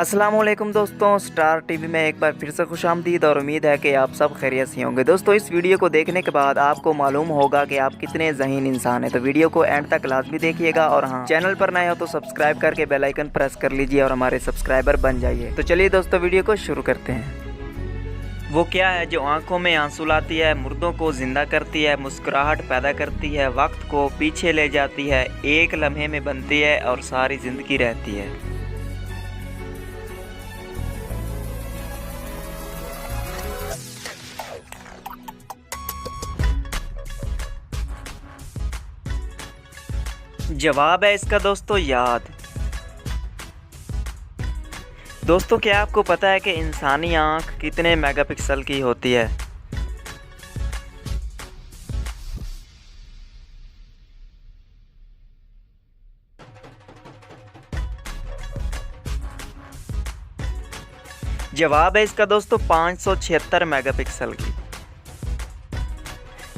अस्सलामुअलैकुम दोस्तों, star TV में एक बार फिर से खुशामदीद और उम्मीद है कि आप सब खैरियत से होंगे। दोस्तों, इस वीडियो को देखने के बाद आपको मालूम होगा कि आप कितने ज़हीन इंसान हैं। तो वीडियो को एंड तक लाजमी देखिएगा और हाँ, चैनल पर नए हो तो सब्सक्राइब करके बेल आइकन प्रेस कर लीजिए और हमारे सब्सक्राइबर बन जाइए। तो चलिए दोस्तों, वीडियो को शुरू करते हैं। वो क्या है जो आंखों में आंसू लाती है, मुर्दों को जिंदा करती है, मुस्कुराहट पैदा करती है, वक्त को पीछे ले जाती है, एक लम्हे में बनती है और सारी ज़िंदगी रहती है। जवाब है इसका दोस्तों याद। दोस्तों, क्या आपको पता है कि इंसानी आँख कितने मेगापिक्सल की होती है? जवाब है इसका दोस्तों 576 मेगापिक्सल की।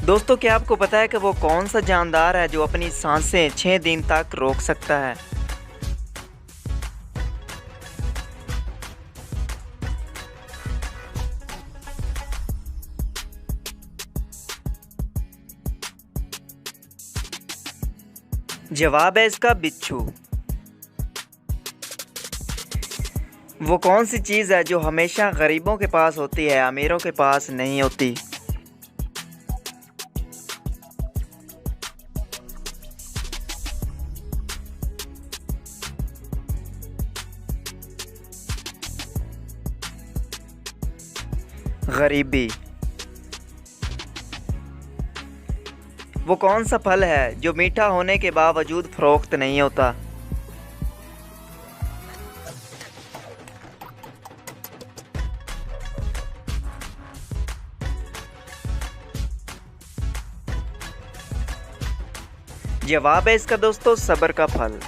दोस्तों, क्या आपको पता है कि वो कौन सा जानदार है जो अपनी सांसें 6 दिन तक रोक सकता है? जवाब है इसका बिच्छू। वो कौन सी चीज़ है जो हमेशा गरीबों के पास होती है, अमीरों के पास नहीं होती? गरीबी। वो कौन सा फल है जो मीठा होने के बावजूद फरोख्त नहीं होता? जवाब है इसका दोस्तों सब्र का फल।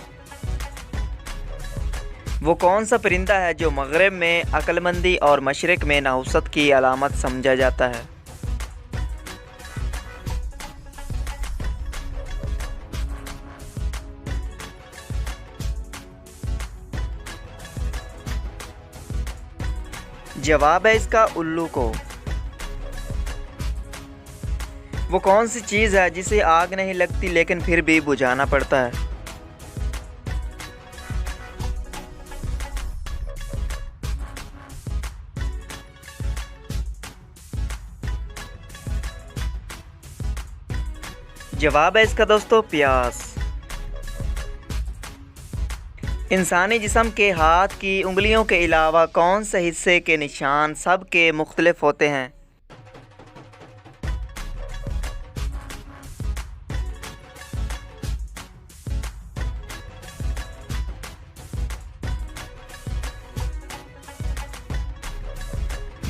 वो कौन सा परिंदा है जो मगरिब में अक्लमंदी और मशरिक में नहुसत की अलामत समझा जाता है? जवाब है इसका उल्लू को। वो कौन सी चीज़ है जिसे आग नहीं लगती लेकिन फिर भी बुझाना पड़ता है? जवाब है इसका दोस्तों प्यास। इंसानी जिस्म के हाथ की उंगलियों के अलावा कौन से हिस्से के निशान सब के मुख्तलिफ होते हैं?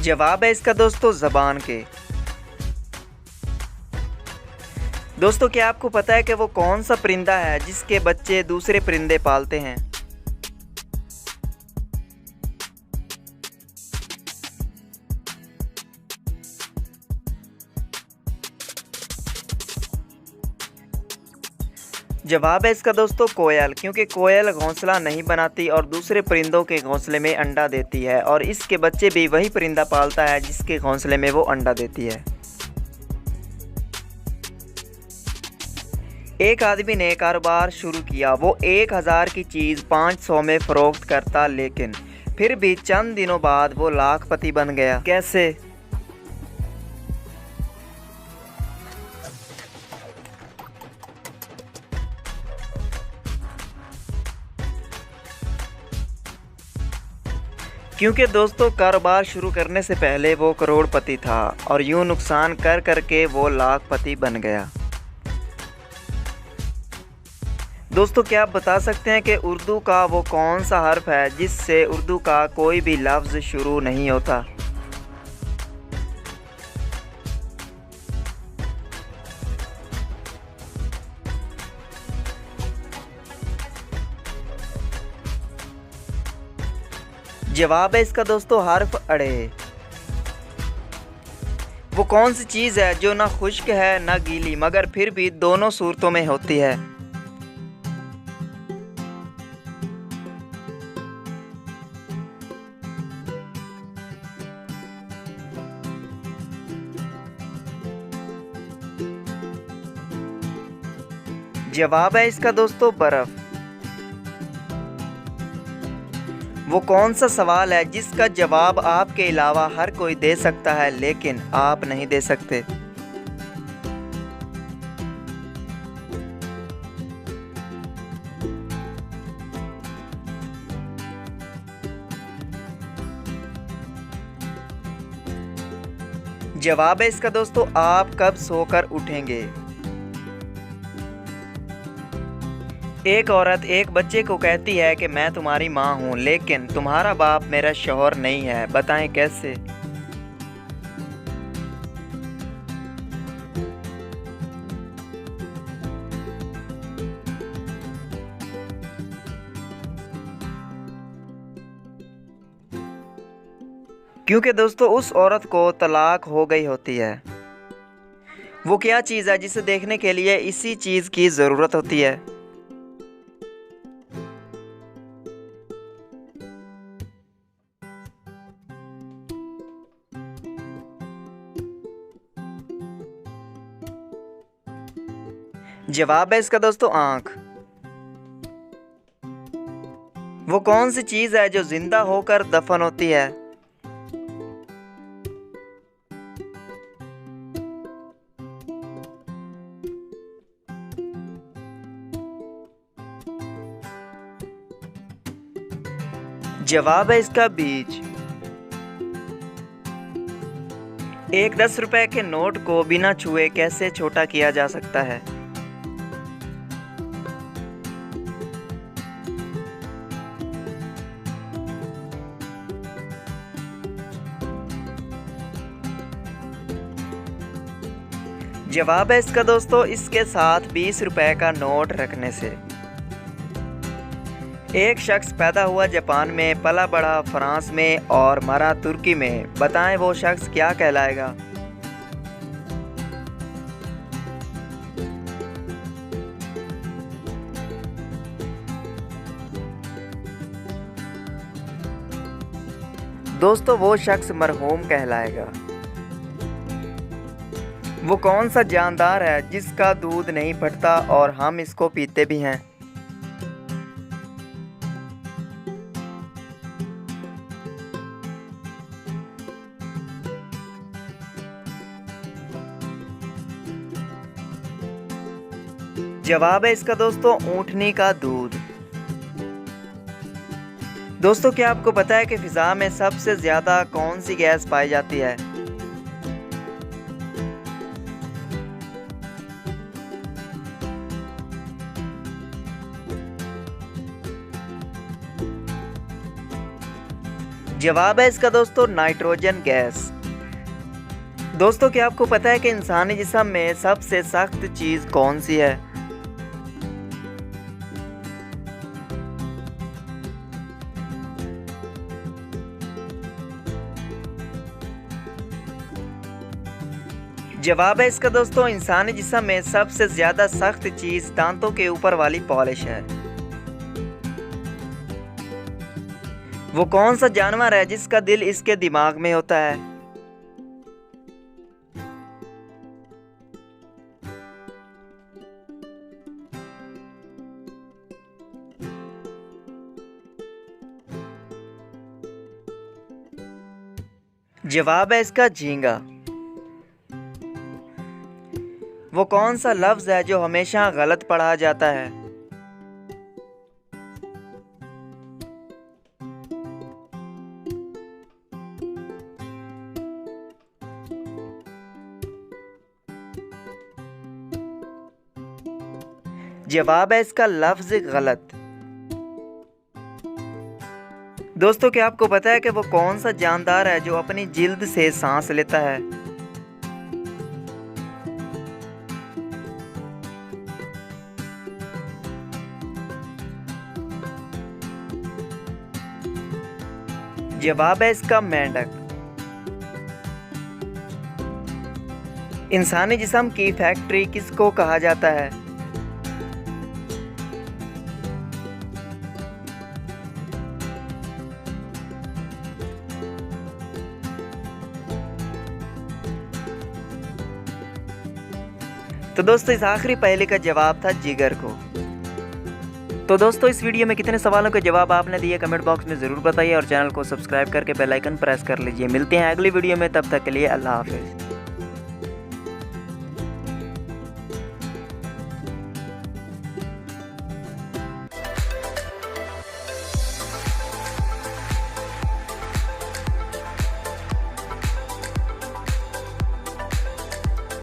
जवाब है इसका दोस्तों ज़बान के। दोस्तों, क्या आपको पता है कि वो कौन सा परिंदा है जिसके बच्चे दूसरे परिंदे पालते हैं? जवाब है इसका दोस्तों कोयल, क्योंकि कोयल घोंसला नहीं बनाती और दूसरे परिंदों के घोंसले में अंडा देती है और इसके बच्चे भी वही परिंदा पालता है जिसके घोंसले में वो अंडा देती है। एक आदमी ने कारोबार शुरू किया। वो 1000 की चीज़ 500 में फरोख्त करता, लेकिन फिर भी चंद दिनों बाद वो लाखपति बन गया। कैसे? क्योंकि दोस्तों, कारोबार शुरू करने से पहले वो करोड़पति था और यूं नुकसान कर करके वो लाखपति बन गया। दोस्तों, क्या आप बता सकते हैं कि उर्दू का वो कौन सा हर्फ है जिससे उर्दू का कोई भी लफ्ज़ शुरू नहीं होता? जवाब है इसका दोस्तों हर्फ अड़े। वो कौन सी चीज़ है जो ना खुश्क है ना गीली मगर फिर भी दोनों सूरतों में होती है? जवाब है इसका दोस्तों बर्फ। वो कौन सा सवाल है जिसका जवाब आपके अलावा हर कोई दे सकता है लेकिन आप नहीं दे सकते? जवाब है इसका दोस्तों आप कब सोकर उठेंगे। एक औरत एक बच्चे को कहती है कि मैं तुम्हारी माँ हूँ लेकिन तुम्हारा बाप मेरा शौहर नहीं है, बताएं कैसे? क्योंकि दोस्तों उस औरत को तलाक हो गई होती है। वो क्या चीज़ है जिसे देखने के लिए इसी चीज़ की ज़रूरत होती है? जवाब है इसका दोस्तों आँख। वो कौन सी चीज़ है जो जिंदा होकर दफन होती है? जवाब है इसका बीज। एक 10 रुपए के नोट को बिना छुए कैसे छोटा किया जा सकता है? जवाब है इसका दोस्तों इसके साथ 20 रुपए का नोट रखने से। एक शख्स पैदा हुआ जापान में, पला बड़ा फ्रांस में और मरा तुर्की में, बताएं वो शख्स क्या कहलाएगा? दोस्तों वो शख्स मरहूम कहलाएगा। वो कौन सा जानदार है जिसका दूध नहीं फटता और हम इसको पीते भी हैं? जवाब है इसका दोस्तों ऊँटनी का दूध। दोस्तों क्या आपको पता है कि फिजा में सबसे ज्यादा कौन सी गैस पाई जाती है? जवाब है इसका दोस्तों नाइट्रोजन गैस। दोस्तों क्या आपको पता है कि इंसानी जिस्म में सबसे सख्त चीज कौन सी है? जवाब है इसका दोस्तों इंसानी जिस्म में सबसे ज्यादा सख्त चीज दांतों के ऊपर वाली पॉलिश है। वो कौन सा जानवर है जिसका दिल इसके दिमाग में होता है? जवाब है इसका झींगा। वो कौन सा लफ्ज है जो हमेशा गलत पढ़ा जाता है? जवाब है इसका लफ्ज गलत। दोस्तों क्या आपको पता है कि वो कौन सा जानदार है जो अपनी जिल्द से सांस लेता है? जवाब है इसका मेंढक। इंसानी जिस्म की फैक्ट्री किसको कहा जाता है? तो दोस्तों इस आखिरी पहले का जवाब था जिगर को। तो दोस्तों इस वीडियो में कितने सवालों के जवाब आपने दिए कमेंट बॉक्स में ज़रूर बताइए और चैनल को सब्सक्राइब करके बेल आइकन प्रेस कर लीजिए। मिलते हैं अगली वीडियो में, तब तक के लिए अल्लाह हाफिज़।